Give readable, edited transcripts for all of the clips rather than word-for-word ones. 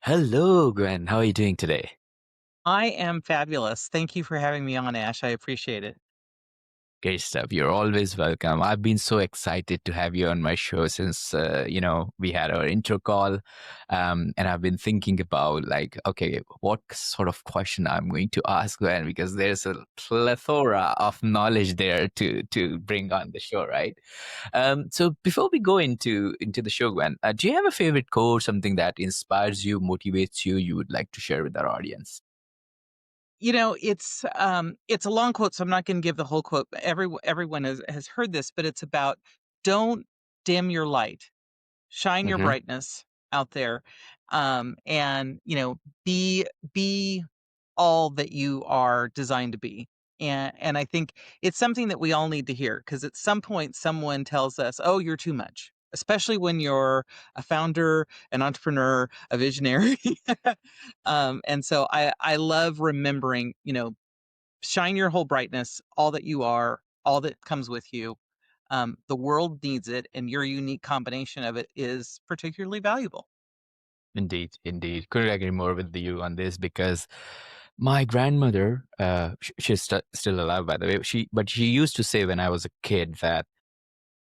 Hello, Gwen. How are you doing today? I am fabulous. Thank you for having me on, Ash. I appreciate it. Great stuff. You're always welcome. I've been so excited to have you on my show since we had our intro call, and I've been thinking about like, okay, what sort of question I'm going to ask Gwen because there's a plethora of knowledge there to bring on the show, right? So before we go into the show, Gwen, do you have a favorite quote, something that inspires you, motivates you, you would like to share with our audience? It's a long quote, so I'm not going to give the whole quote. Everyone has heard this, but it's about don't dim your light, shine your Mm-hmm. brightness out there, and be all that you are designed to be. And I think it's something that we all need to hear because at some point someone tells us, "Oh, you're too much." Especially when you're a founder, an entrepreneur, a visionary. And so I love remembering, shine your whole brightness, all that you are, all that comes with you. The world needs it, and your unique combination of it is particularly valuable. Indeed, indeed. Couldn't agree more with you on this because my grandmother, she's still alive, by the way. She used to say when I was a kid that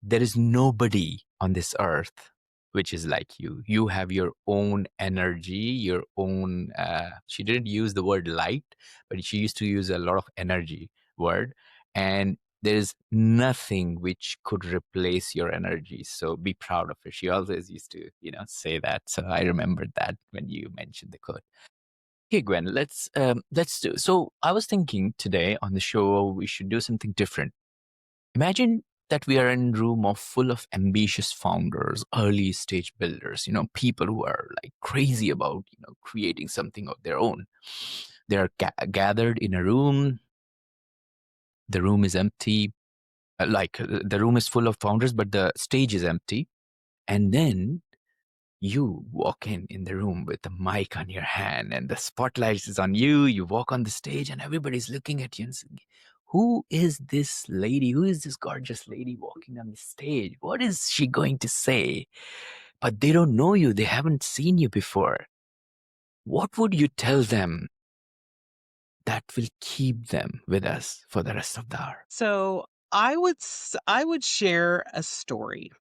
there is nobody on this earth which is like you. You have your own energy, your own. She didn't use the word light, but she used to use a lot of energy word, and there is nothing which could replace your energy. So be proud of her. She always used to, say that. So I remembered that when you mentioned the quote. Okay, Gwen, let's do. So I was thinking today on the show we should do something different. Imagine that we are in a room of full of ambitious founders, early stage builders, people who are like crazy about, creating something of their own. They are gathered in a room. The room is empty. The room is full of founders, but the stage is empty. And then you walk in the room with the mic on your hand and the spotlight is on you. You walk on the stage and everybody's looking at you and saying, who is this lady? Who is this gorgeous lady walking on the stage? What is she going to say? But they don't know you. They haven't seen you before. What would you tell them that will keep them with us for the rest of the hour? So I would share a story.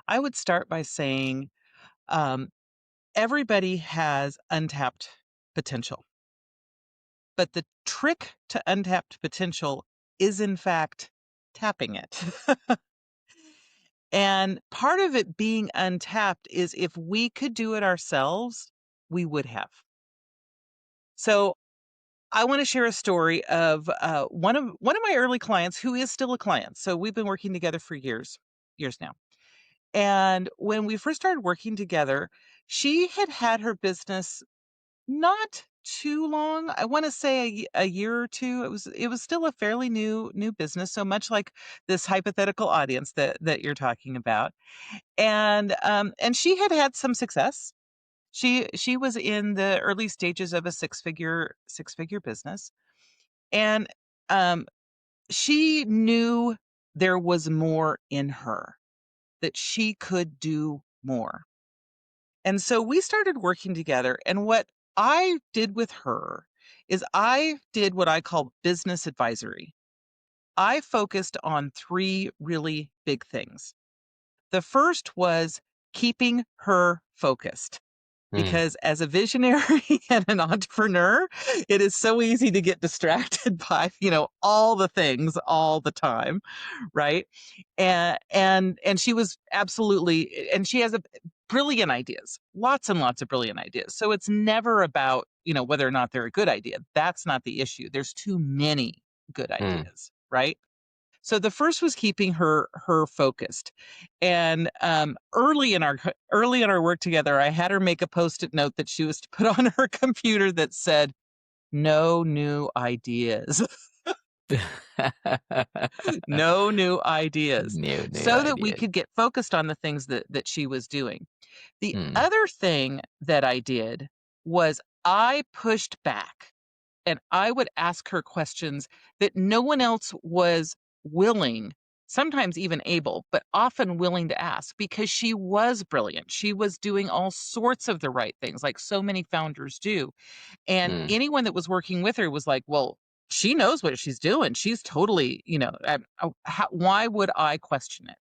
I would start by saying um, everybody has untapped potential, but the trick to untapped potential is, in fact, tapping it. And part of it being untapped is if we could do it ourselves, we would have. So I want to share a story of one of my early clients who is still a client. So we've been working together for years now. And when we first started working together, she had had her business not too long. I want to say a year or two. It was still a fairly new business. So much like this hypothetical audience that you're talking about, and she had had some success. She was in the early stages of a six figure business, and um, she knew there was more in her, that she could do more. And so we started working together. And what I did with her is I did what I call business advisory. I focused on three really big things. The first was keeping her focused. Mm, Because as a visionary and an entrepreneur, it is so easy to get distracted by, all the things all the time, right? And she was absolutely, and she has a brilliant ideas, lots and lots of brilliant ideas. So it's never about, whether or not they're a good idea. That's not the issue. There's too many good mm. ideas, right? So the first was keeping her focused. And early in our work together, I had her make a Post-it note that she was to put on her computer that said, "No new ideas." No new ideas, New so that we ideas. could get focused on the things that she was doing. The Mm, other thing that I did was I pushed back and I would ask her questions that no one else was willing sometimes even able, but often willing to ask because she was brilliant. She was doing all sorts of the right things, like so many founders do. And Mm, anyone that was working with her was like, well, she knows what she's doing. She's totally, why would I question it?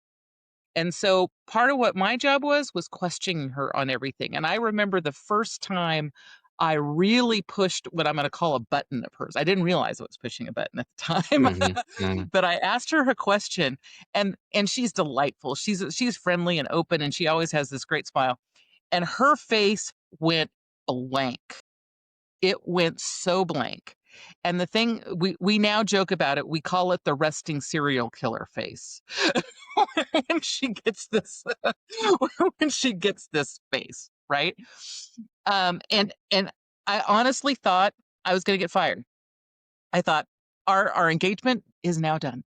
And so part of what my job was questioning her on everything. And I remember the first time I really pushed what I'm going to call a button of hers. I didn't realize I was pushing a button at the time, mhm, mm, but I asked her a question, and she's delightful. She's friendly and open, and she always has this great smile. And her face went blank. It went so blank. And the thing we now joke about it, we call it the resting serial killer face. When she gets this when she gets this face, right? And I honestly thought I was gonna get fired. I thought our engagement is now done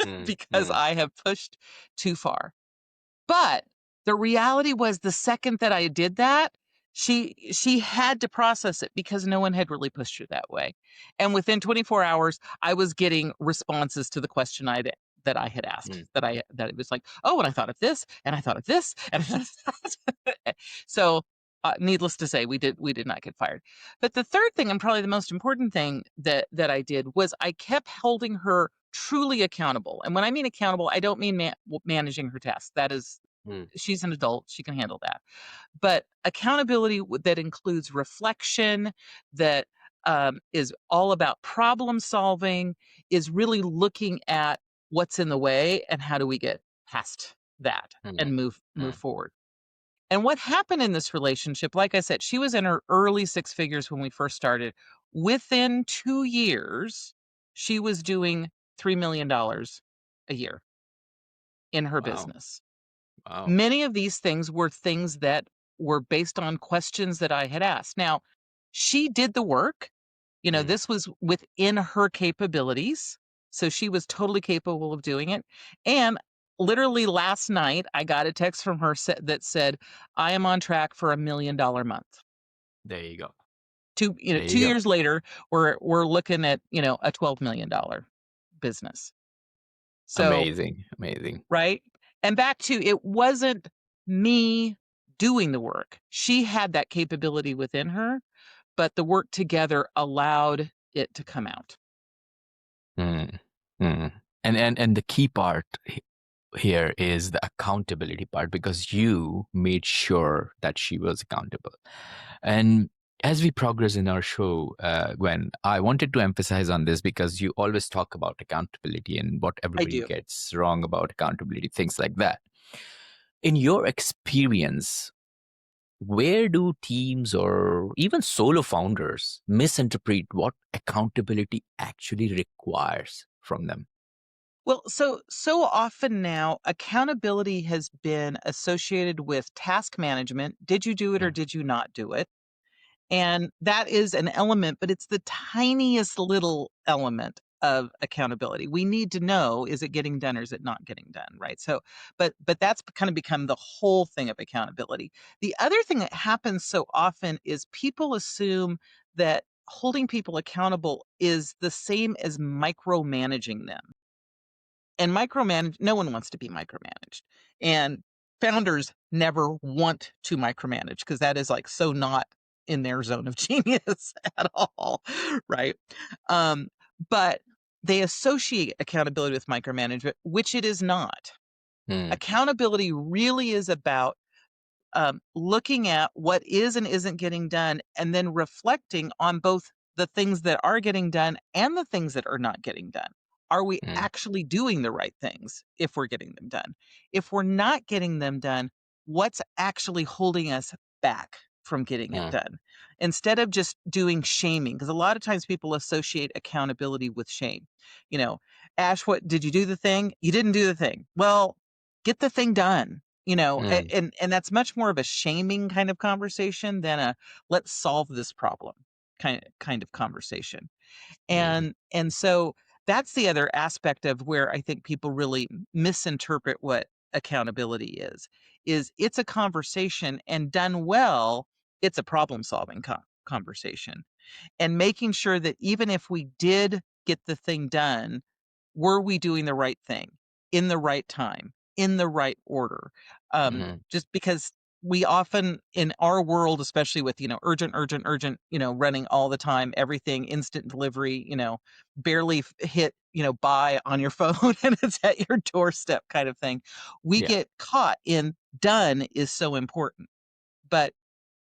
mm, because mm, I have pushed too far. But the reality was the second that I did that, she had to process it because no one had really pushed her that way. And within 24 hours, I was getting responses to the question that I had asked. mm, That it was like, oh, and I thought of this, and I thought of this, and I thought of that. So, needless to say, we did not get fired. But the third thing, and probably the most important thing that I did, was I kept holding her truly accountable. And when I mean accountable, I don't mean managing her tasks. That is, mm, she's an adult, she can handle that. But accountability that includes reflection, that is all about problem solving, is really looking at what's in the way and how do we get past that mm, and move mm. forward. And what happened in this relationship, like I said, she was in her early six figures when we first started. Within 2 years, she was doing $3 million a year in her Wow, business. wow. Many of these things were things that were based on questions that I had asked. Now, she did the work. Mm, This was within her capabilities. So she was totally capable of doing it. And literally last night, I got a text from her that said, I am on track for $1 million month. there you go. Two, There you two go. years later, we're looking at, a $12 million business. So, Amazing, amazing. right? And back to, it wasn't me doing the work. She had that capability within her, but the work together allowed it to come out. Mm, mm. And the key part here is the accountability part because you made sure that she was accountable. And as we progress in our show, Gwen, I wanted to emphasize on this because you always talk about accountability and what I everybody do. gets wrong about accountability, things like that. In your experience, where do teams or even solo founders misinterpret what accountability actually requires from them? Well, so often now accountability has been associated with task management. Did you do it or Mm, did you not do it? And that is an element, but it's the tiniest little element of accountability. We need to know, is it getting done or is it not getting done, right? So, but that's kind of become the whole thing of accountability. The other thing that happens so often is people assume that holding people accountable is the same as micromanaging them. And no one wants to be micromanaged. And founders never want to micromanage because that is like so not in their zone of genius at all, right? Um, but they associate accountability with micromanagement, which it is not. mm, Accountability really is about looking at what is and isn't getting done, and then reflecting on both the things that are getting done and the things that are not getting done. Are we mm, actually doing the right things if we're getting them done? If we're not getting them done, what's actually holding us back from getting it mm, done? Instead of just doing shaming, because a lot of times people associate accountability with shame. You know, Ash, what did you do the thing? You didn't do the thing. Well, get the thing done. mm, And that's much more of a shaming kind of conversation than a let's solve this problem kind of conversation. mm, And so that's the other aspect of where I think people really misinterpret what accountability is it's a conversation, and done well, it's a problem solving conversation, and making sure that even if we did get the thing done, were we doing the right thing? in the right time, in the right order. Mm. Just because we often in our world, especially with, urgent, urgent, urgent, running all the time, everything instant delivery, barely hit, buy on your phone and it's at your doorstep kind of thing. We Yeah. get caught in done is so important. But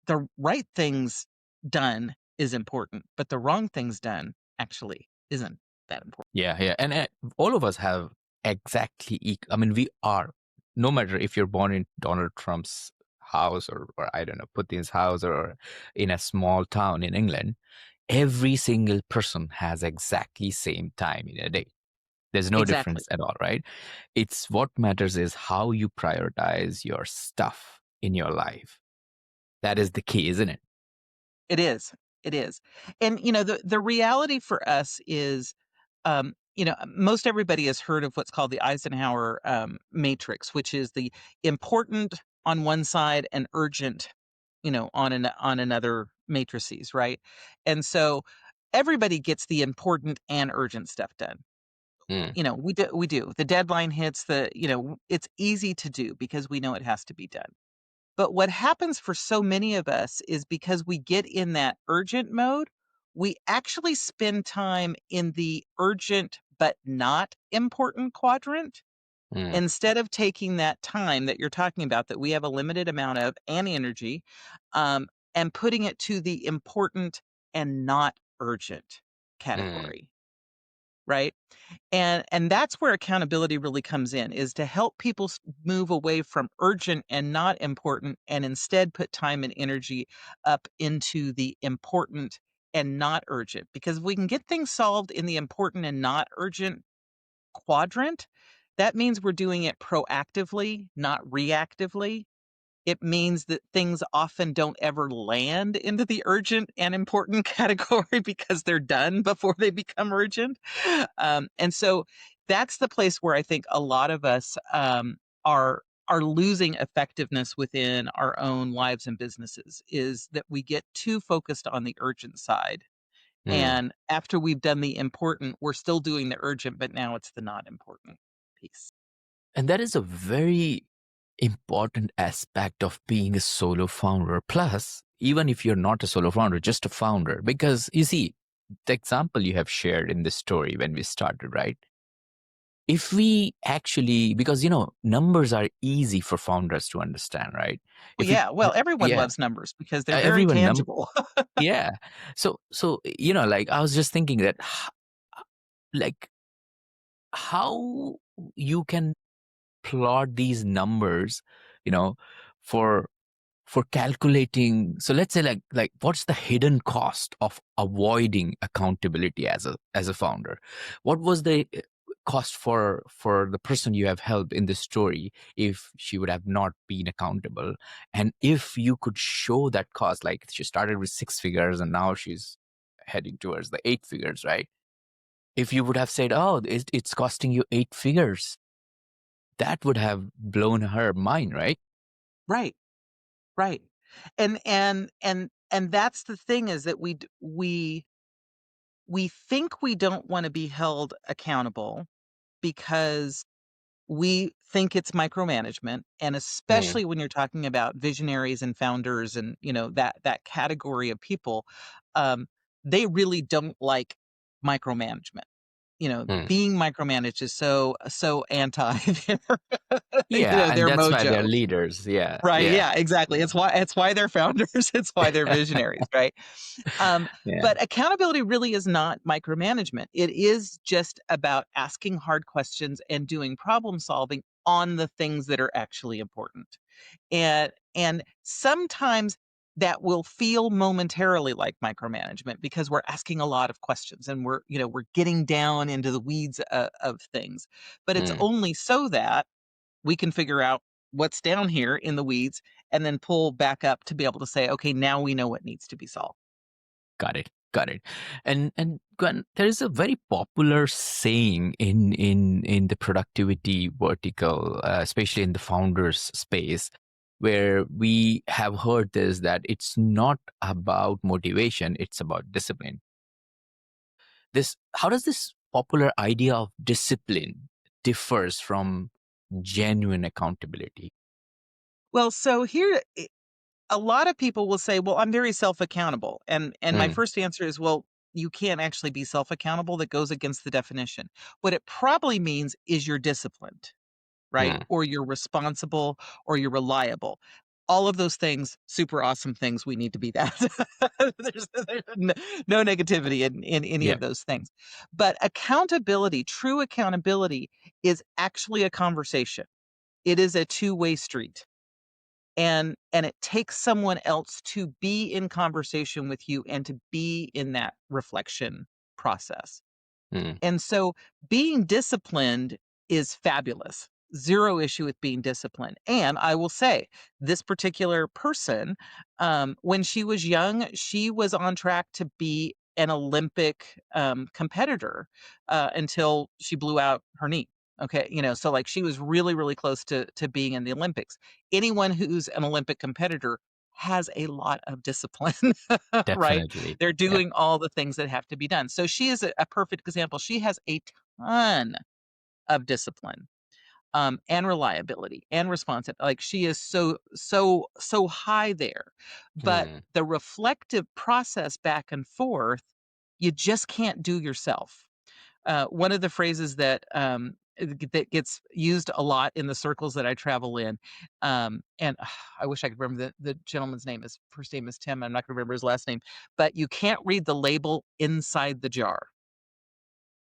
the right things done is important, but the wrong things done actually isn't that important. Yeah, yeah, and all of us have exactly. I mean, we are. No matter if you're born in Donald Trump's house or I don't know, Putin's house or in a small town in England, every single person has exactly same time in a day. There's no Exactly. difference at all, right? It's what matters is how you prioritize your stuff in your life. That is the key, isn't it? It is. It is. And the reality for us is most everybody has heard of what's called the Eisenhower matrix, which is the important on one side and urgent, on another matrices, right? And so everybody gets the important and urgent stuff done. Mm, We do. The deadline hits, it's easy to do because we know it has to be done. But what happens for so many of us is because we get in that urgent mode, we actually spend time in the urgent but not important quadrant mm, instead of taking that time that you're talking about that we have a limited amount of and energy, um, and putting it to the important and not urgent mm, category, right? And that's where accountability really comes in, is to help people move away from urgent and not important and instead put time and energy up into the important and not urgent. Because if we can get things solved in the important and not urgent quadrant, that means we're doing it proactively, not reactively. It means that things often don't ever land into the urgent and important category because they're done before they become urgent. And so that's the place where I think a lot of us are losing effectiveness within our own lives and businesses, is that we get too focused on the urgent side. mm. And after we've done the important, we're still doing the urgent, but now it's the not important piece. And that is a very important aspect of being a solo founder. Plus, even if you're not a solo founder, just a founder, because you see, the example you have shared in this story when we started, right? If we actually, because, numbers are easy for founders to understand, right? Well, If we, yeah. Well, everyone yeah, loves numbers because they're very everyone, tangible. yeah. So, like I was just thinking that, like, how you can plot these numbers, you know, for calculating. So let's say like what's the hidden cost of avoiding accountability as a founder? What was the cost for the person you have helped in this story if she would have not been accountable? And if you could show that cost, like she started with 6 figures and now she's heading towards the 8 figures, right? If you would have said, oh, it's costing you 8 figures, that would have blown her mind, right? Right, right. And that's the thing, is that we think we don't wanna be held accountable because we think it's micromanagement, and Mm, especially when you're talking about visionaries and founders and, that category of people, um, they really don't like micromanagement. mm. Being micromanaged is so anti their, Yeah, and their that's why they're mojo. leaders. Yeah, Right, yeah, yeah, exactly. It's why they're founders, it's why they're visionaries, right? Um, yeah. but accountability really is not micromanagement. It is just about asking hard questions and doing problem solving on the things that are actually important. And sometimes that will feel momentarily like micromanagement because we're asking a lot of questions and we're getting down into the weeds of things. But it's Mm, only so that we can figure out what's down here in the weeds and then pull back up to be able to say, okay, now we know what needs to be solved. got it, got it. And Gwen, there is a very popular saying in the productivity vertical, especially in the founders space, where we have heard this, that it's not about motivation, it's about discipline. This, how does this popular idea of discipline differs from genuine accountability? Well, so here a lot of people will say, "Well, I'm very self-accountable." And my Mm, first answer is, "Well, you can't actually be self-accountable. That goes against the definition." What it probably means is you're disciplined, right? mm, Or you're responsible or you're reliable. All of those things, super awesome things. We need to be that. There's no negativity in any yeah. of those things. But accountability, true accountability, is actually a conversation. It is a two-way street. And it takes someone else to be in conversation with you and to be in that reflection process. Mm, And so being disciplined is fabulous. Zero issue with being disciplined. And I will say, this particular person, when she was young, she was on track to be an Olympic competitor until she blew out her knee. Okay, so like she was really, really close to being in the Olympics. Anyone who's an Olympic competitor has a lot of discipline, right? definitely. They're Yeah. doing all the things that have to be done. So she is a perfect example. She has a ton of discipline, and reliability and responsive. Like she is so high there. But Mm, the reflective process back and forth, you just can't do yourself. One of the phrases that gets used a lot in the circles that I travel in, and I wish I could remember the gentleman's name. His first name is Tim. I'm not going to remember his last name, but you can't read the label inside the jar,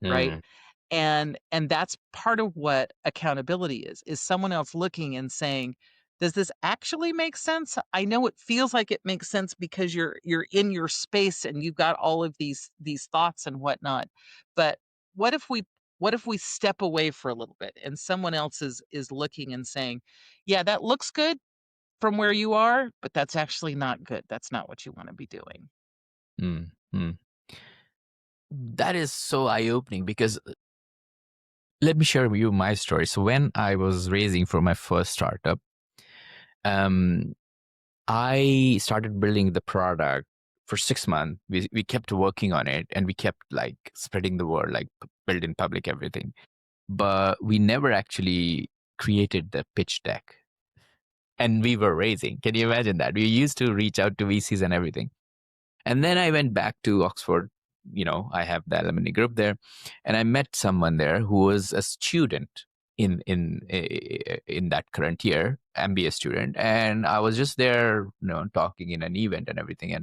right? mm, And that's part of what accountability is someone else looking and saying, "Does this actually make sense? I know it feels like it makes sense because you're in your space and you've got all of these thoughts and whatnot. But what if we what if we step away for a little bit and someone else is looking and saying, "Yeah, that looks good from where you are, but that's actually not good. That's not what you want to be doing." mm, mm. That is so eye opening because let me share with you my story. So when I was raising for my first startup, um, I started building the product for 6 months. We kept working on it and we kept like spreading the word, like build in public everything. But we never actually created the pitch deck. And we were raising. Can you imagine that? We used to reach out to VCs and everything. And then I went back to Oxford. I have the alumni group there, and I met someone there who was a student in that current year, MBA student, and I was just there, talking in an event and everything,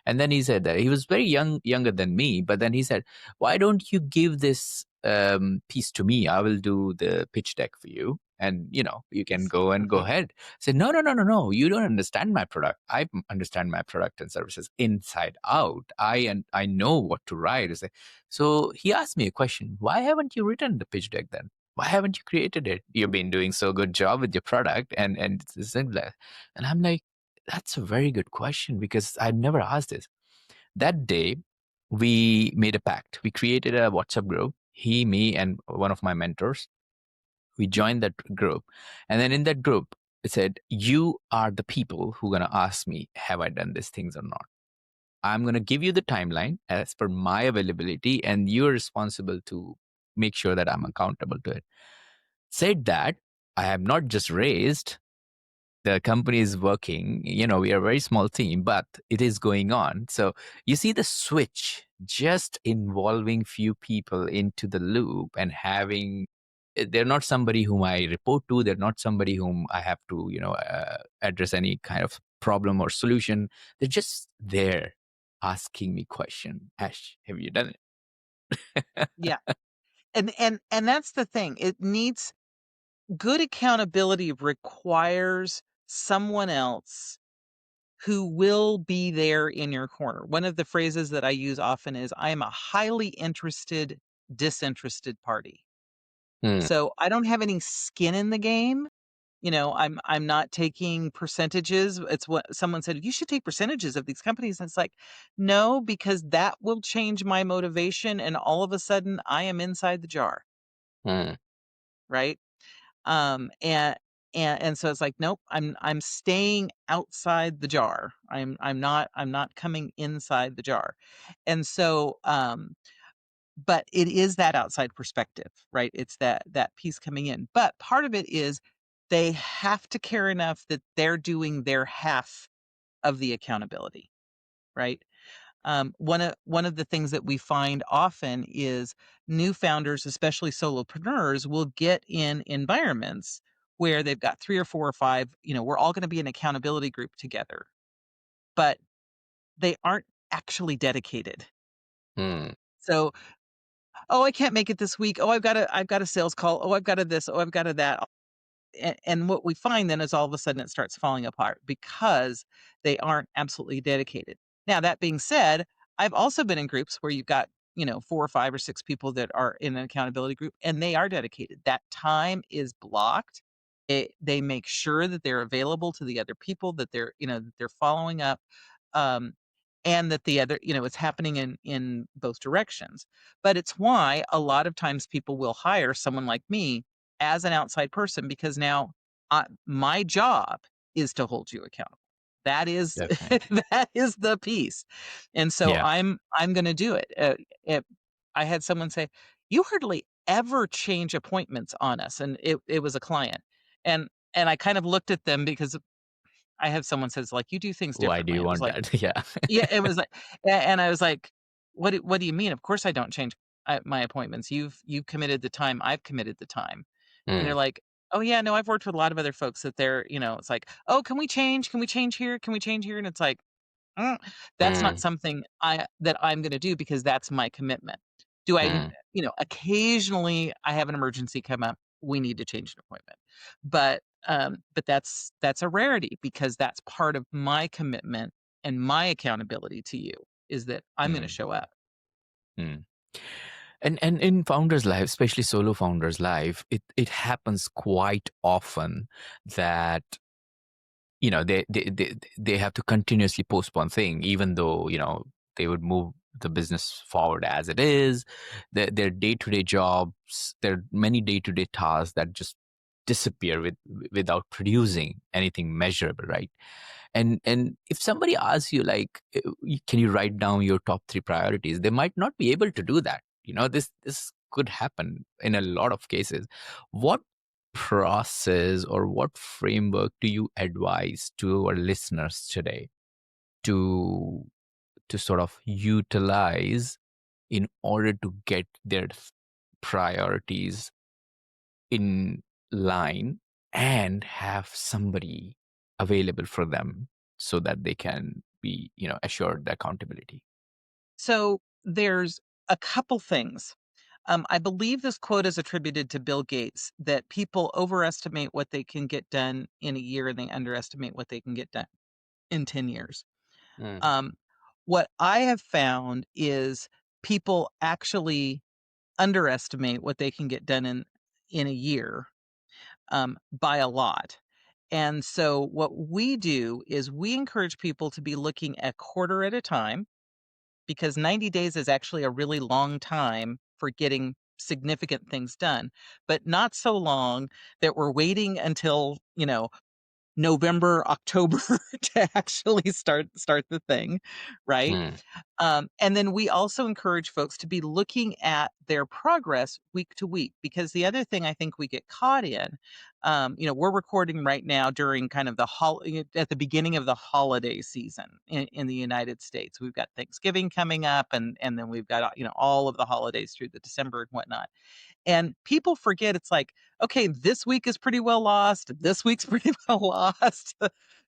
and then he said that he was very younger than me, but then he said, "Why don't you give this piece to me? I will do the pitch deck for you." And you can go ahead. Say, no, no, no, no, no. You don't understand my product. I understand my product and services inside out. I know what to write. So he asked me a question. Why haven't you written the pitch deck then? Why haven't you created it? You've been doing so good job with your product and it's similar. And I'm like, that's a very good question because I've never asked this. That day, we made a pact. We created a WhatsApp group. He, me, and one of my mentors, we joined that group, and then in that group it said, you are the people who are going to ask me, have I done these things or not? I'm going to give you the timeline as per my availability, and you're responsible to make sure that I'm accountable to it. Said that, I have not just raised, the company is working, we are a very small team, but it is going on. So you see the switch, just involving few people into the loop and having, they're not somebody whom I report to, they're not somebody whom I have to address any kind of problem or solution. They're just there asking me question. Ash, have you done it? Yeah. And that's the thing. It needs good accountability requires someone else who will be there in your corner. One of the phrases that I use often is, I am a highly interested, disinterested party. Hmm, So I don't have any skin in the game. I'm not taking percentages. It's what someone said, you should take percentages of these companies. And it's like, no, because that will change my motivation. And all of a sudden I am inside the jar. hmm, Right. Um, and and so it's like, nope, I'm staying outside the jar. I'm not coming inside the jar. And so but it is that outside perspective, right? It's that piece coming in. But part of it is they have to care enough that they're doing their half of the accountability, right? One of the things that we find often is new founders, especially solopreneurs, will get in environments where they've got 3 or 4 or 5, we're all gonna be an accountability group together, but they aren't actually dedicated. Mm. So, "Oh, I can't make it this week. Oh, I've got a sales call. Oh, I've got a this. Oh, I've got a that." And what we find then is all of a sudden it starts falling apart because they aren't absolutely dedicated. Now, that being said, I've also been in groups where you've got, 4 or 5 or 6 people that are in an accountability group, and they are dedicated. That time is blocked. They make sure that they're available to the other people, that that they're following up, um, and that the other, it's happening in both directions. But it's why a lot of times people will hire someone like me as an outside person because now my job is to hold you accountable. That is Definitely. that is the piece, and so Yeah. I'm going to do it. I had someone say, "You hardly ever change appointments on us," and it was a client, and I kind of looked at them because I have someone says like, "You do things Why do differently." you I was want like, that? Yeah. yeah, it was like and I was like, what do you mean? Of course I don't change, my appointments. You've committed the time, I've committed the time." And they're Mm, like, "Oh, yeah, no, I've worked with a lot of other folks that they're," it's like, "Oh, can we change? Can we change here? Can we change here?" And it's like, Mm, that's not mm, something I'm gonna do because that's my commitment. Do I mm, occasionally I have an emergency come up, we need to change an appointment. But that's a rarity because that's part of my commitment and my accountability to you is that I'm gonna mm, show up. mm. And in founders' life, especially solo founders' life, it happens quite often that they have to continuously postpone thing, even though they would move the business forward as it is. Their day-to-day jobs, there are many day-to-day tasks that just disappear without producing anything measurable, right? And if somebody asks you like, can you write down your top 3 priorities, they might not be able to do that. This could happen in a lot of cases. What process or what framework do you advise to our listeners today to sort of utilize in order to get their priorities in line and have somebody available for them so that they can be assured the accountability? So, there's a couple things. I believe this quote is attributed to Bill Gates that people overestimate what they can get done in a year and they underestimate what they can get done in 10 years. Mm, Um, what I have found is people actually underestimate what they can get done in a year, by a lot. And so what we do is we encourage people to be looking a quarter at a time because 90 days is actually a really long time for getting significant things done, but not so long that we're waiting until, November, October to actually start the thing, right? mm, And then we also encourage folks to be looking at their progress week to week because the other thing I think we get caught in, we're recording right now during kind of at the beginning of the holiday season in the United States. We've got Thanksgiving coming up, and then we've got all of the holidays through the December and whatnot. And people forget it's like, okay, this week is pretty well lost. This week's pretty well lost.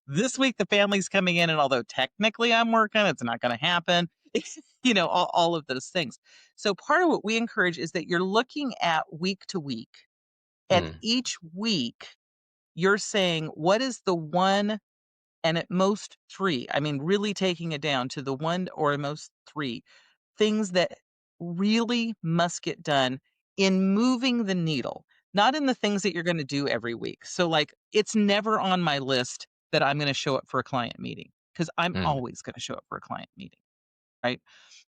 This week the family's coming in, and although technically I'm working, it's not going to happen. All of those things. So part of what we encourage is that you're looking at week to week, and mm, each week you're saying, what is the one and at most 3, I mean, really taking it down to the 1 or at most 3 things that really must get done in moving the needle, not in the things that you're gonna do every week. So, like, it's never on my list that I'm gonna show up for a client meeting because 'cause I'm mm, always gonna show up for a client meeting, right?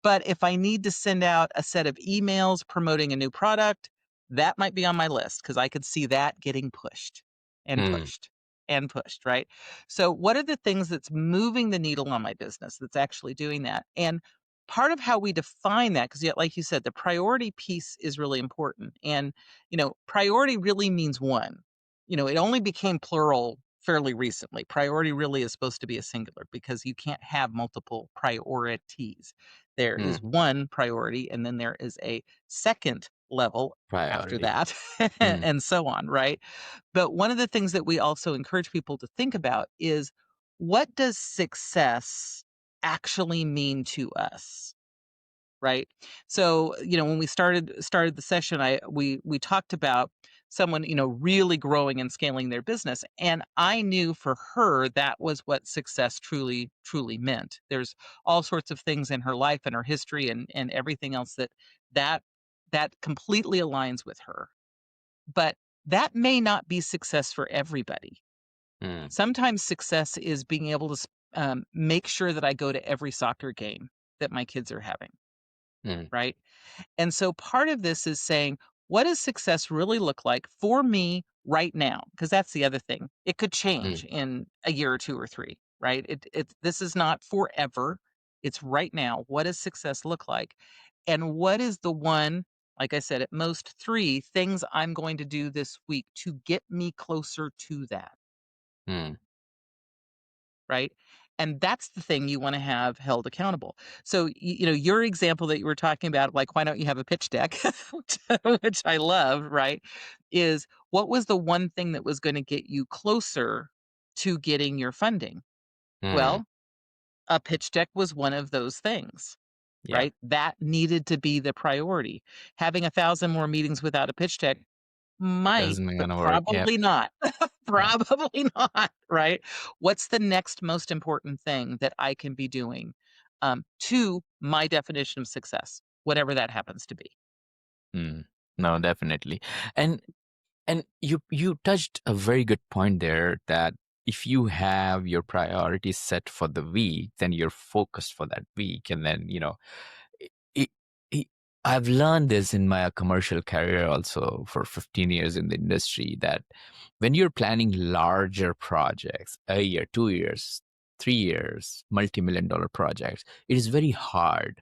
But if I need to send out a set of emails promoting a new product, that might be on my list because I could see that getting pushed and mm, pushed and pushed, right? So what are the things that's moving the needle on my business that's actually doing that? And part of how we define that, because yet, like you said, the priority piece is really important. And, priority really means one. It only became plural fairly recently. Priority really is supposed to be a singular because you can't have multiple priorities. There is Mm. one priority, and then there is a second level after Priority. that, Mm. and so on, right? But one of the things that we also encourage people to think about is, what does success actually mean to us? Right? So, when we started the session, we talked about someone, really growing and scaling their business. And I knew for her that was what success truly, truly meant. There's all sorts of things in her life and her history and everything else that that completely aligns with her. But that may not be success for everybody. Mm. Sometimes success is being able to make sure that I go to every soccer game that my kids are having, Mm. right? And so part of this is saying, what does success really look like for me right now? Because that's the other thing. It could change Mm. in a year or two or three, right? This is not forever. It's right now. What does success look like? And what is the one, like I said, at most three things I'm going to do this week to get me closer to that, Mm. right? And that's the thing you wanna have held accountable. So, your example that you were talking about, like, why don't you have a pitch deck, which which I love, right, is what was the one thing that was gonna get you closer to getting your funding? Mm. Well, a pitch deck was one of those things, Yeah. right? That needed to be the priority. Having 1,000 more meetings without a pitch deck might, Doesn't but gonna work. Yeah. probably not. Yeah. Probably not, right? What's the next most important thing that I can be doing, to my definition of success, whatever that happens to be? Mm. No, definitely. And you touched a very good point there that if you have your priorities set for the week, then you're focused for that week. And then, it, it, it- I've learned this in my commercial career also for 15 years in the industry that when you're planning larger projects, a year, 2 years, 3 years, multi-million dollar projects, it is very hard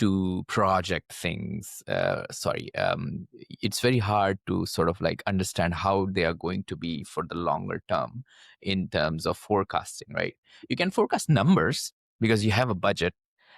to project things. It's very hard to sort of like understand how they are going to be for the longer term in terms of forecasting, right? You can forecast numbers because you have a budget.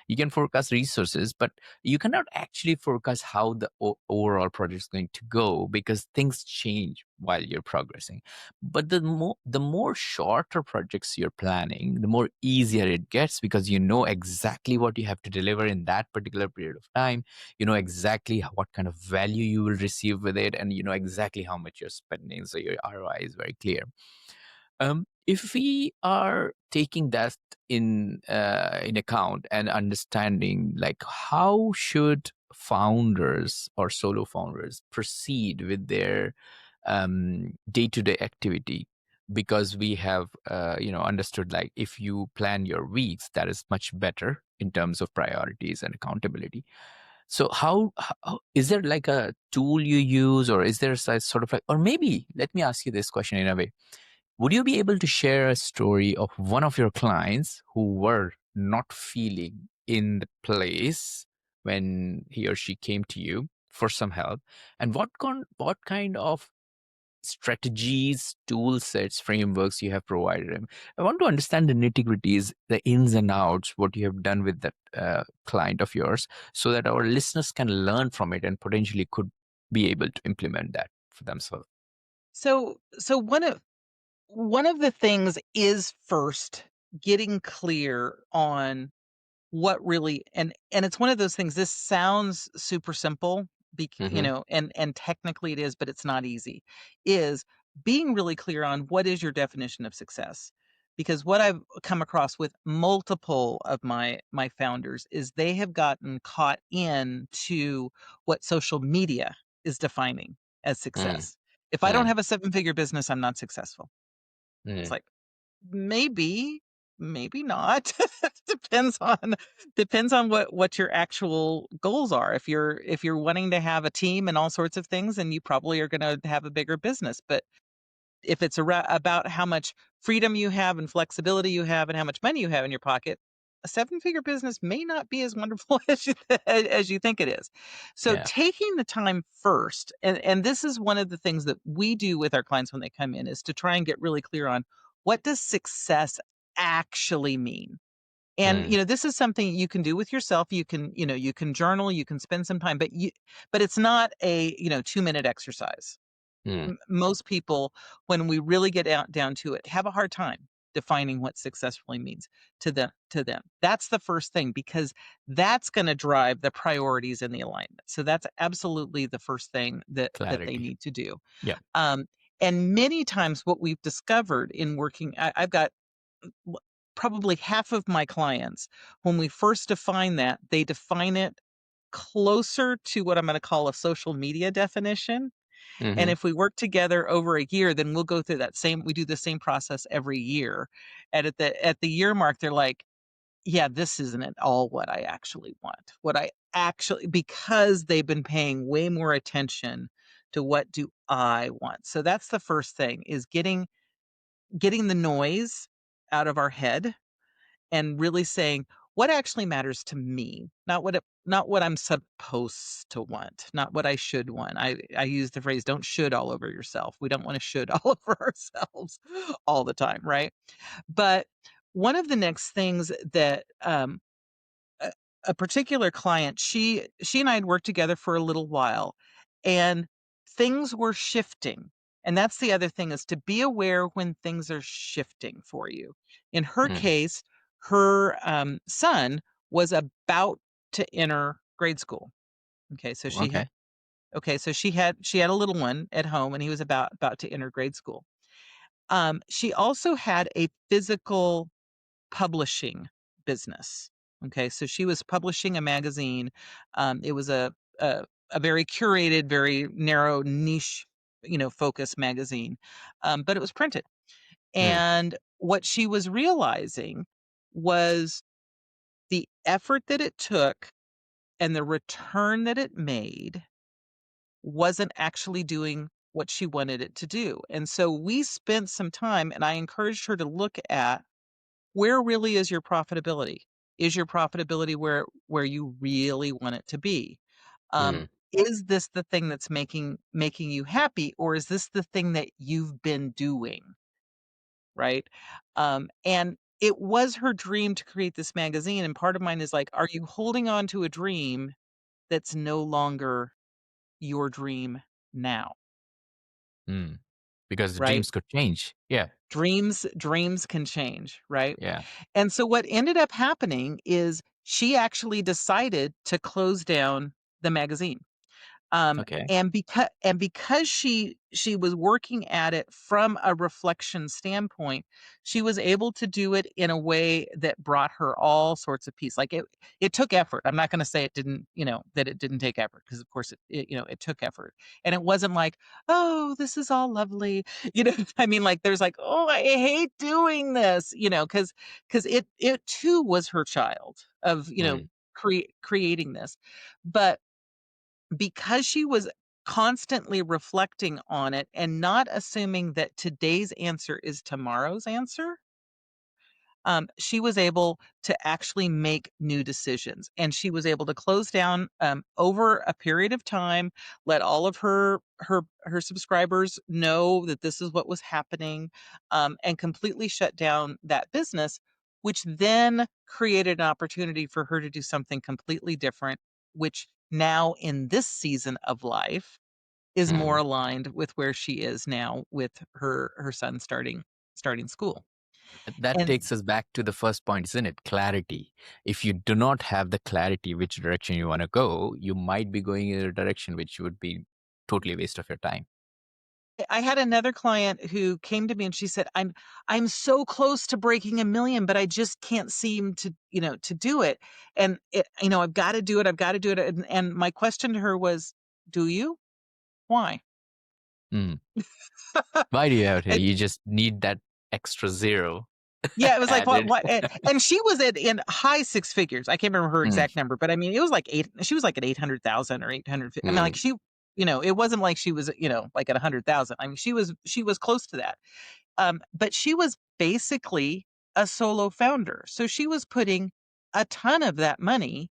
You can forecast resources, but you cannot actually forecast how the overall project is going to go because things change while you're progressing. But the more shorter projects you're planning, the more easier it gets because you know exactly what you have to deliver in that particular period of time. You know exactly what kind of value you will receive with it, and you know exactly how much you're spending. So your ROI is very clear. If we are taking that in account and understanding, like how should founders or solo founders proceed with their day-to-day activity, because we have understood, like if you plan your weeks, that is much better in terms of priorities and accountability. So how is there like a tool you use, or is there a sort of like, or maybe let me ask you this question in a way, would you be able to share a story of one of your clients who were not feeling in the place when he or she came to you for some help? And what kind of strategies, tool sets, frameworks you have provided him? I want to understand the nitty-gritties, the ins and outs, what you have done with that client of yours, so that our listeners can learn from it and potentially could be able to implement that for themselves. So one of the things is first getting clear on what really, and it's one of those things, this sounds super simple, Mm-hmm. and technically it is, but it's not easy, is being really clear on what is your definition of success. Because what I've come across with multiple of my founders is they have gotten caught in to what social media is defining as Mm, success. If I don't mm, have a seven-figure business, I'm not successful. It's mm, like, maybe, maybe not. Depends on what your actual goals are. If you're wanting to have a team and all sorts of things, then you probably are gonna have a bigger business. But if it's about how much freedom you have and flexibility you have and how much money you have in your pocket, a seven-figure business may not be as wonderful as you think it is. So Yeah. taking the time first, and this is one of the things that we do with our clients when they come in, is to try and get really clear on what does success actually mean. And, Mm, this is something you can do with yourself. You can journal, you can spend some time, but it's not a, 2-minute exercise. mm, Most people, when we really get down to it, have a hard time defining what success really means to them. That's the first thing, because that's going to drive the priorities and the alignment. So that's absolutely the first thing that they clarity. need to do. Yeah. Um, and many times what we've discovered in working, I've got w- probably half of my clients, when we first define that, they define it closer to what I'm going to call a social media definition. And Mm-hmm. if we work together over a year, then we'll go through we do the same process every year. And at the year mark, they're like, yeah, this isn't at all what I actually want. Because they've been paying way more attention to what do I want. So that's the first thing, is getting the noise out of our head and really saying what actually matters to me, not what I'm supposed to want, not what I should want. I use the phrase don't should all over yourself. We don't want to should all over ourselves all the time, right? But one of the next things that a, a particular client, she and I had worked together for a little while, and things were shifting. And that's the other thing, is to be aware when things are shifting for you. In her Mm. case, her son was about to enter grade school. Okay, so Okay. she had a little one at home, and he was about to enter grade school. She also had a physical publishing business. Okay, so she was publishing a magazine. It was a a very curated, very narrow niche, focus magazine, but it was printed. Mm. And what she was realizing was the effort that it took and the return that it made wasn't actually doing what she wanted it to do. And so we spent some time, and I encouraged her to look at, where really is your profitability? Is your profitability where you really want it to be? Mm. Is this the thing that's making you happy, or is this the thing that you've been doing, right? And it was her dream to create this magazine, and part of mine is like, are you holding on to a dream that's no longer your dream now, Mm. Because the right? dreams could change. Yeah. Dreams can change, right? Yeah. And so what ended up happening is she actually decided to close down the magazine. Okay. And because she was working at it from a reflection standpoint, she was able to do it in a way that brought her all sorts of peace. Like, it took effort. I'm not going to say it didn't, that it didn't take effort, because of course it took effort. And it wasn't like, oh, this is all lovely. I mean, like, there's like, oh, I hate doing this, because it too was her child of, Mm. creating this. But because she was constantly reflecting on it and not assuming that today's answer is tomorrow's answer, she was able to actually make new decisions. And she was able to close down, over a period of time, let all of her subscribers know that this is what was happening, and completely shut down that business, which then created an opportunity for her to do something completely different, which now in this season of life is more Mm. aligned with where she is now with her son starting school. That And takes us back to the first point, isn't it? Clarity. If you do not have the clarity which direction you want to go, you might be going in a direction which would be totally a waste of your time. I had another client who came to me and she said, I'm so close to breaking 1,000,000, but I just can't seem to do it. And I've got to do it. I've got to do it. And my question to her was, do you? Why? Mm. Why do you have to? And You just need that extra zero yeah, it was like, what added. what and she was in high six figures. I can't remember her Mm. exact number, but I mean, it was like she was like at 800,000 or 800. I mean, like, Mm. it wasn't like she was, like at 100,000. I mean, she was close to that. But she was basically a solo founder. So she was putting a ton of that money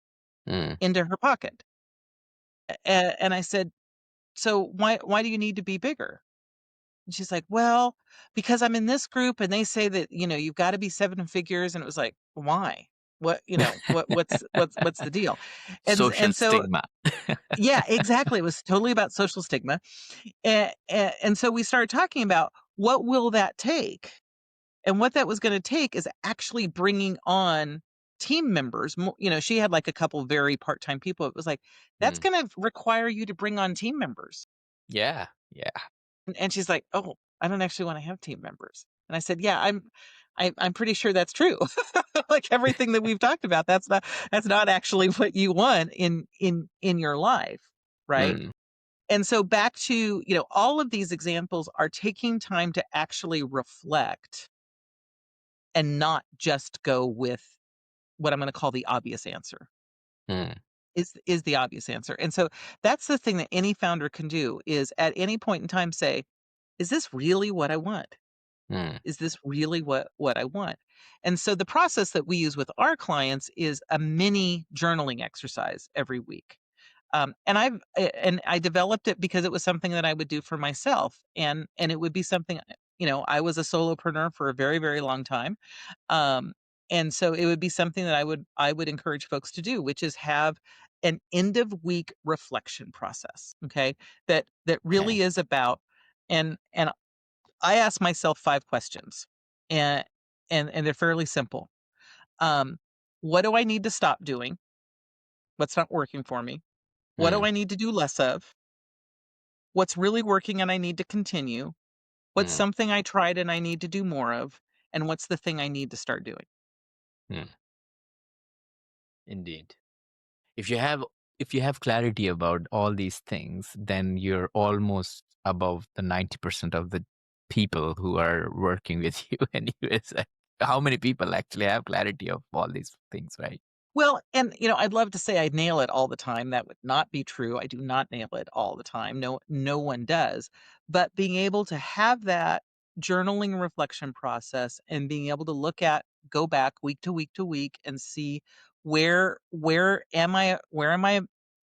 Mm. into her pocket. And I said, "So why do you need to be bigger?" And she's like, "Well, because I'm in this group and they say that, you've got to be seven figures." And it was like, "Why? What's the deal?" Social And so stigma. yeah, exactly. It was totally about social stigma. And so we started talking about what will that take? And what that was gonna take is actually bringing on team members. She had, like, a couple very part-time people. It was like, "That's Mm. gonna require you to bring on team members." Yeah, yeah. And she's like, "Oh, I don't actually wanna have team members." And I said, "Yeah, I'm pretty sure that's true." Like, everything that we've talked about, that's not actually what you want in your life, right? Mm. And so back to, all of these examples are taking time to actually reflect and not just go with what I'm gonna call the obvious answer, Mm. is the obvious answer. And so that's the thing that any founder can do is at any point in time say, "Is this really what I want? Mm. Is this really what I want?" And so the process that we use with our clients is a mini journaling exercise every week. And I developed it because it was something that I would do for myself, and it would be something, I was a solopreneur for a very, very long time. Um, and so it would be something that I would encourage folks to do, which is have an end of week reflection process, okay? That Okay. really is about, and I ask myself 5 questions. And and they're fairly simple. Um, what do I need to stop doing? What's not working for me? What do Mm. I need to do less of? What's really working and I need to continue? What's Mm. something I tried and I need to do more of? And what's the thing I need to start doing? Mm. Indeed. If you have if you have clarity about all these things, then you're almost above the 90% of the people who are working with you. And it's like, how many people actually have clarity of all these things, right? Well, and, I'd love to say I nail it all the time. That would not be true. I do not nail it all the time. No one does. But being able to have that journaling reflection process and being able to go back week to week to week and see where am I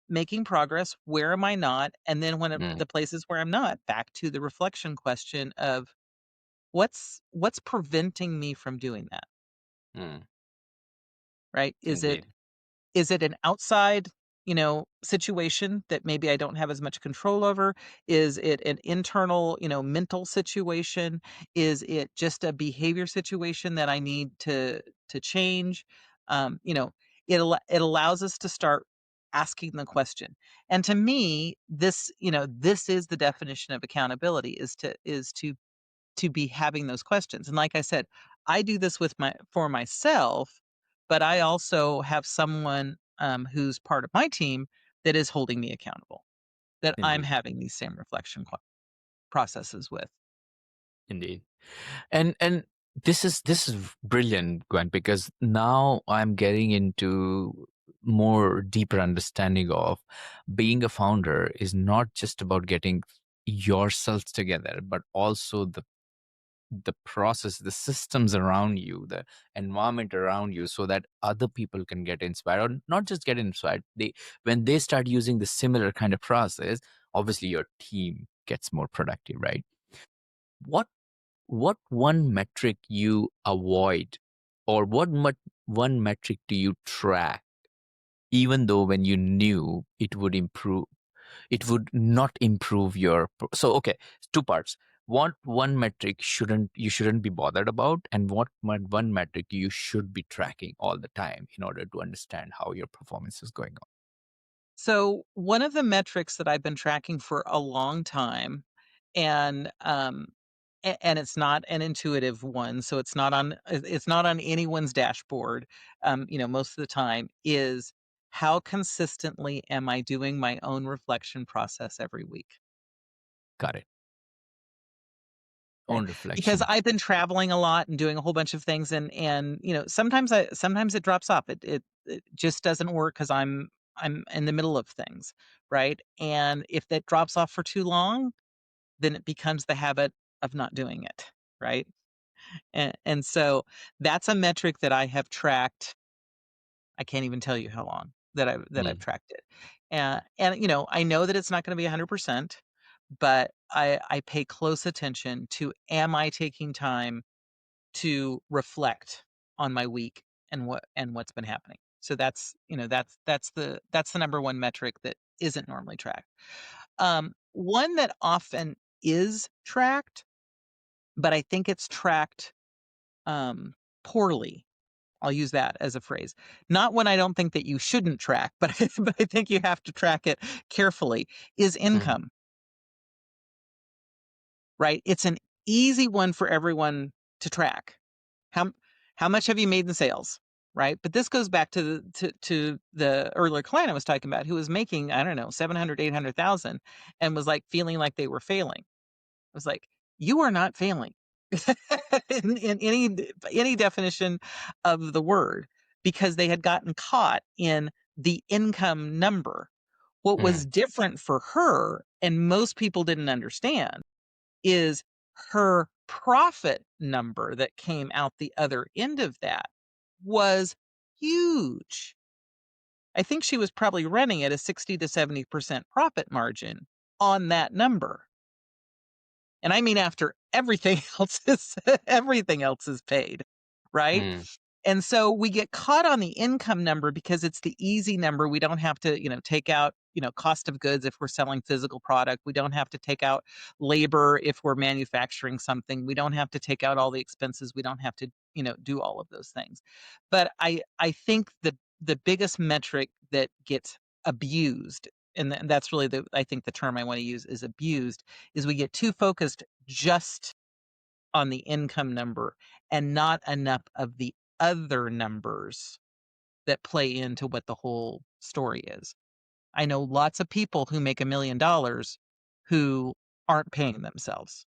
making progress, where am I not? And then Mm. the places where I'm not, back to the reflection question of what's preventing me from doing that, Mm. right? Indeed. Is it an outside, situation that maybe I don't have as much control over? Is it an internal, mental situation? Is it just a behavior situation that I need to change? Um, you know, it allows us to start asking the question. And to me, this is the definition of accountability is to be having those questions. And like I said, I do this for myself, but I also have someone who's part of my team that is holding me accountable, that I'm Indeed. having these same reflection processes with. Indeed. And this is brilliant, Gwen, because now I'm getting into more deeper understanding of being a founder is not just about getting yourself together, but also the process, the systems around you, the environment around you, so that other people can get inspired, or not just get inspired. When they start using the similar kind of process, obviously your team gets more productive, right? What what one metric you avoid, or one metric do you track, even though when you knew it would not improve so okay, two parts. What one metric you shouldn't be bothered about, and what one metric you should be tracking all the time in order to understand how your performance is going on? So one of the metrics that I've been tracking for a long time, and and it's not an intuitive one, so it's not on anyone's dashboard. Most of the time is how consistently am I doing my own reflection process every week? Got it. Okay. Own Because reflection. I've been traveling a lot and doing a whole bunch of things, and sometimes it drops off. It just doesn't work because I'm in the middle of things, right? And if that drops off for too long, then it becomes the habit of not doing it, right? And so that's a metric that I have tracked I can't even tell you how long that I've Mm, tracked it. And I know that it's not gonna be 100%, but I pay close attention to, am I taking time to reflect on my week and what's been happening. So that's the number one metric that isn't normally tracked. One that often is tracked, but I think it's tracked um, poorly. I'll use that as a phrase. Not one I don't think that you shouldn't track, but but I think you have to track it carefully, is mm, income, right? It's an easy one for everyone to track. How how much have you made in sales, right? But this goes back to the earlier client I was talking about, who was making, I don't know, 700, 800,000, and was like feeling like they were failing. I was like, you are not failing in any definition of the word, because they had gotten caught in the income number. What mm, was different for her, and most people didn't understand, is her profit number that came out the other end of that was huge. I think she was probably running at a 60 to 70% profit margin on that number. And I mean after everything else is everything else is paid, right? mm, And so we get caught on the income number because it's the easy number. We don't have to, take out, cost of goods if we're selling physical product. We don't have to take out labor if we're manufacturing something. We don't have to take out all the expenses. We don't have to, do all of those things. But I think the biggest metric that gets abused, and that's really I think the term I want to use is abused, is we get too focused just on the income number and not enough of the other numbers that play into what the whole story is. I know lots of people who make $1 million who aren't paying themselves.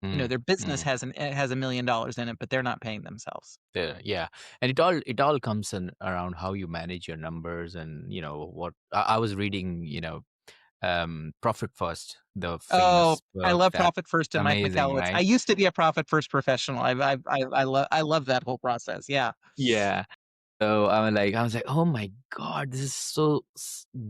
mm, Their business mm. has $1 million in it, but they're not paying themselves. Yeah, and it all comes in around how you manage your numbers, and what I was reading. Profit First, the Oh, famous I book. love That's Profit First and Mike amazing, Michalowicz. I right? used to be a Profit First professional. I love that whole process. Yeah. Yeah. So I was like, oh my God, this is so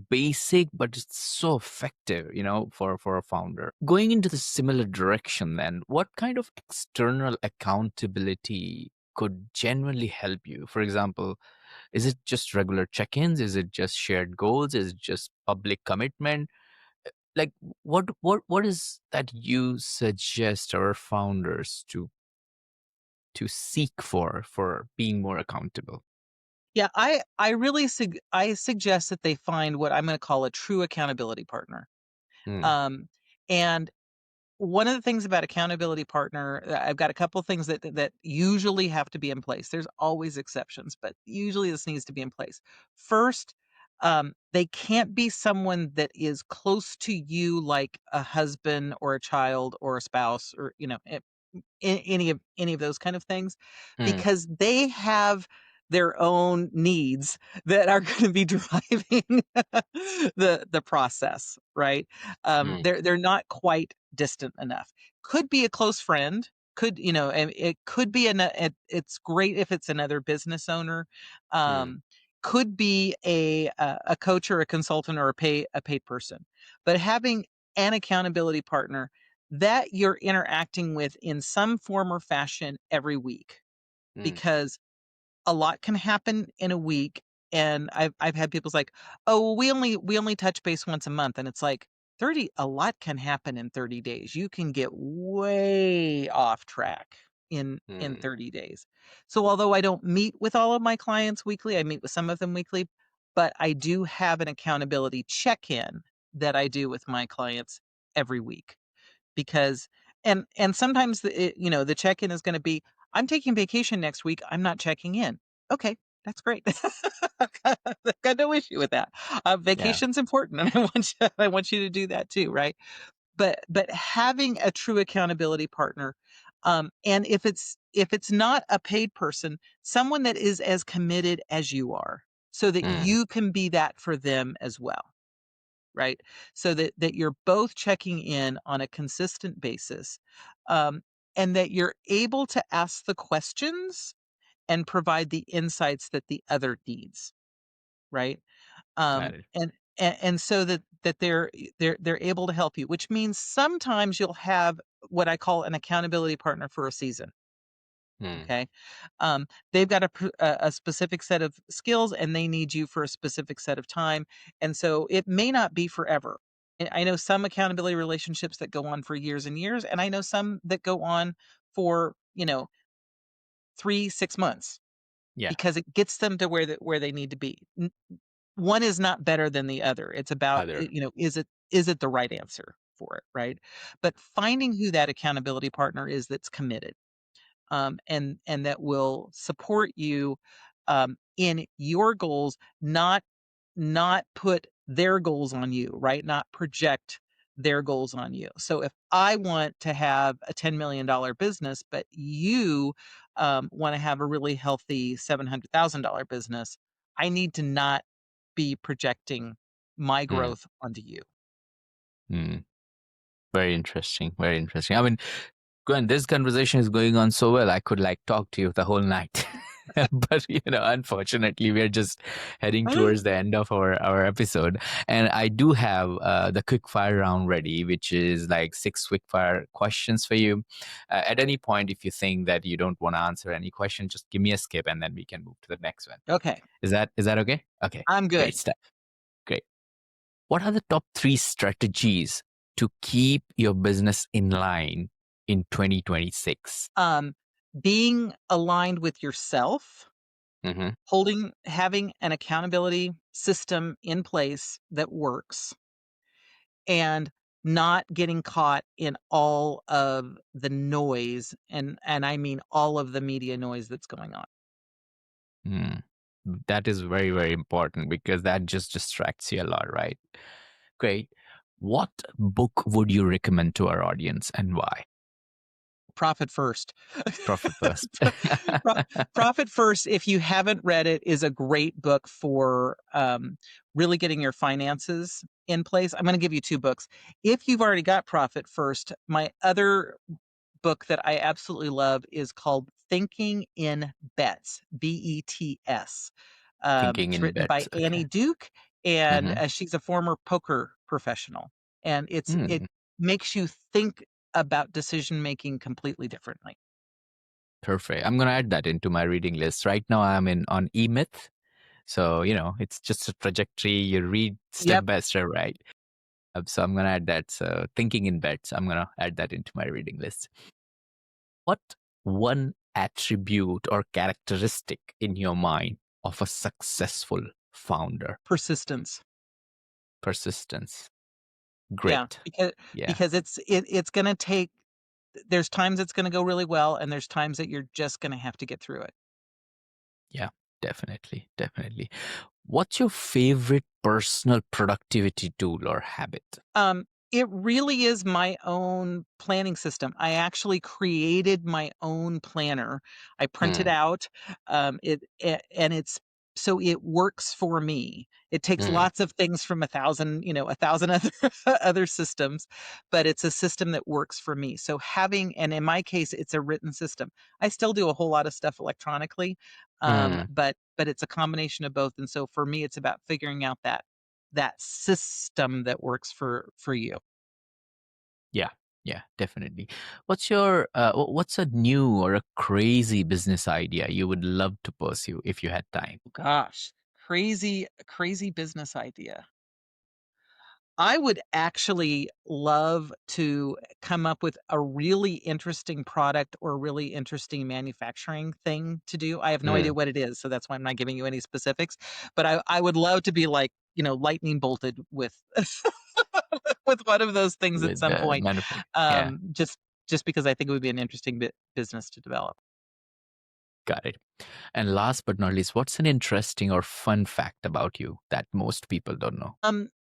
basic, but it's so effective, for a founder. Going into the similar direction, then, what kind of external accountability could genuinely help you? For example, is it just regular check-ins? Is it just shared goals? Is it just public commitment? Like, what is that you suggest our founders to seek for being more accountable? Yeah, I really I suggest that they find what I'm gonna call a true accountability partner. Mm, Um, and one of the things about accountability partner, I've got a couple things that usually have to be in place. There's always exceptions, but usually this needs to be in place. First, they can't be someone that is close to you, like a husband or a child or a spouse, or any of those kind of things, mm, because they have their own needs that are going to be driving the process, right? mm, They're not quite distant enough. Could be a close friend, and it could be it's great if it's another business owner. mm, Could be a coach or a consultant or a paid person. But having an accountability partner that you're interacting with in some form or fashion every week, mm, because a lot can happen in a week. And I've had people's like, oh, well, we only touch base once a month. And it's like, a lot can happen in 30 days. You can get way off track in mm, 30 days. So although I don't meet with all of my clients weekly, I meet with some of them weekly, but I do have an accountability check-in that I do with my clients every week. Because and sometimes the check-in is gonna be, "I'm taking vacation next week, I'm not checking in." Okay, that's great. I've got no issue with that. yeah. Vacation's important, and I want you to do that too, right? But having a true accountability partner, and if it's not a paid person, someone that is as committed as you are, so that Mm, you can be that for them as well, right? So that you're both checking in on a consistent basis, um, and that you're able to ask the questions and provide the insights that the other needs. right? Got it. And so that they're able to help you, which means sometimes you'll have what I call an accountability partner for a season. Hmm. Okay. They've got a specific set of skills and they need you for a specific set of time. And so it may not be forever. I know some accountability relationships that go on for years and years, and I know some that go on for, 3, 6 months Yeah. because it gets them to where they need to be. One is not better than the other. It's about, Other. is it the right answer for it, right? But finding who that accountability partner is that's committed, and that will support you, in your goals, not put their goals on you, right? Not project their goals on you. So if I want to have a $10 million business, but you want to have a really healthy $700,000 business, I need to not be projecting my Hmm. growth onto you. Hmm. Very interesting. Very interesting. I mean, Gwen, this conversation is going on so well. I could like talk to you the whole night. But unfortunately, we're just heading towards the end of our episode. And I do have the quick fire round ready, which is like 6 quick fire questions for you. At any point, if you think that you don't want to answer any question, just give me a skip and then we can move to the next one. Okay, Is that okay? Okay. I'm Great good. stuff. Great. What are the top 3 strategies to keep your business in line in 2026? Um, Being aligned with yourself, Hmm. having an accountability system in place that works, and not getting caught in all of the noise, and I mean all of the media noise that's going on. Mm. That is very, very important because that just distracts you a lot, right? Great. What book would you recommend to our audience and why? Profit first. Profit first. Pro Profit First, if you haven't read it, is a great book for, really getting your finances in place. I'm gonna give you 2 books. If you've already got Profit First, my other book that I absolutely love is called Thinking in Bets, Bets. Thinking It's in written by bets. Annie Okay. Duke, and, Hmm. she's a former poker professional, and it Mm, makes you think about decision making completely differently. perfect. I'm going to add that into my reading list. Right now, I'm in on E-Myth. So, it's just a trajectory. You read step Yep. by step, right? So I'm going to add that. So thinking in bets, I'm going to add that into my reading list. What one attribute or characteristic in your mind of a successful founder? Persistence. Persistence. Yeah, Grit. because Yeah. because it's gonna take there's times it's gonna go really well, and there's times that you're just gonna have to get through it. Yeah. Definitely. Definitely. What's your favorite personal productivity tool or habit? It really is my own planning system. I actually created my own planner. I print it Mm, out, and it's so it works for me. It takes mm, lots of things from 1,000 other other systems, but it's a system that works for me. So and in my case, it's a written system. I still do a whole lot of stuff electronically, mm. but it's a combination of both. And so for me, it's about figuring out that system that works for you. Yeah. Yeah. Definitely. What's a new or a crazy business idea you would love to pursue if you had time? Gosh, crazy business idea. I would actually love to come up with a really interesting product or really interesting manufacturing thing to do. I have no idea Mm, what it is, so that's why I'm not giving you any specifics, but I would love to be like, lightning bolted with with one of those things at with some the point, manufacturing. Yeah. um, just just because I think it would be an interesting business to develop. Got it. And last but not least, what's an interesting or fun fact about you that most people don't know?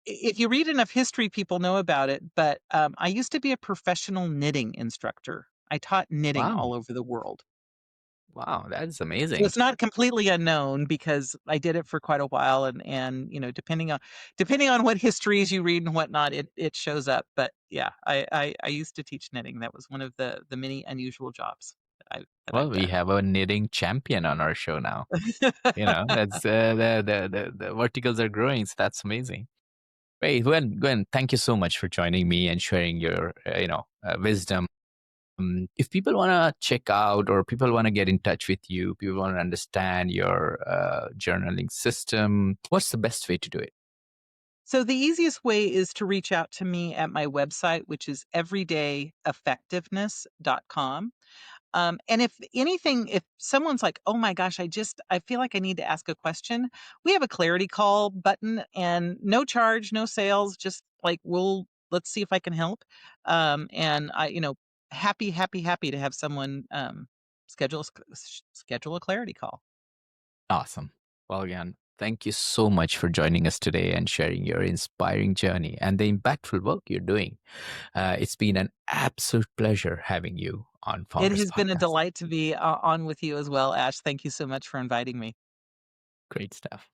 If you read enough history, people know about it, but, I used to be a professional knitting instructor. I taught knitting Wow. all over the world. Wow. That's So amazing. it's not completely unknown because I did it for quite a while, and, depending on what histories you read and whatnot, it shows up. But yeah, I used to teach knitting. That was one of the many unusual jobs. Well, I've we done. have a knitting champion on our show now. That's the verticals are growing. So that's amazing. Hey, Gwen, thank you so much for joining me and sharing your, wisdom. If people want to check out or people want to get in touch with you, people want to understand your journaling system, what's the best way to do it? So the easiest way is to reach out to me at my website, which is everydayeffectiveness.com. And if anything, if someone's like, "Oh my gosh, I feel like I need to ask a question," we have a clarity call button and no charge, no sales, just like let's see if I can help. And happy to have someone schedule a clarity call. Awesome. Well, again, thank you so much for joining us today and sharing your inspiring journey and the impactful work you're doing. It's been an absolute pleasure having you on It Founders has been a Podcast. delight to be on with you as well, Ash. Thank you so much for inviting me. Great stuff.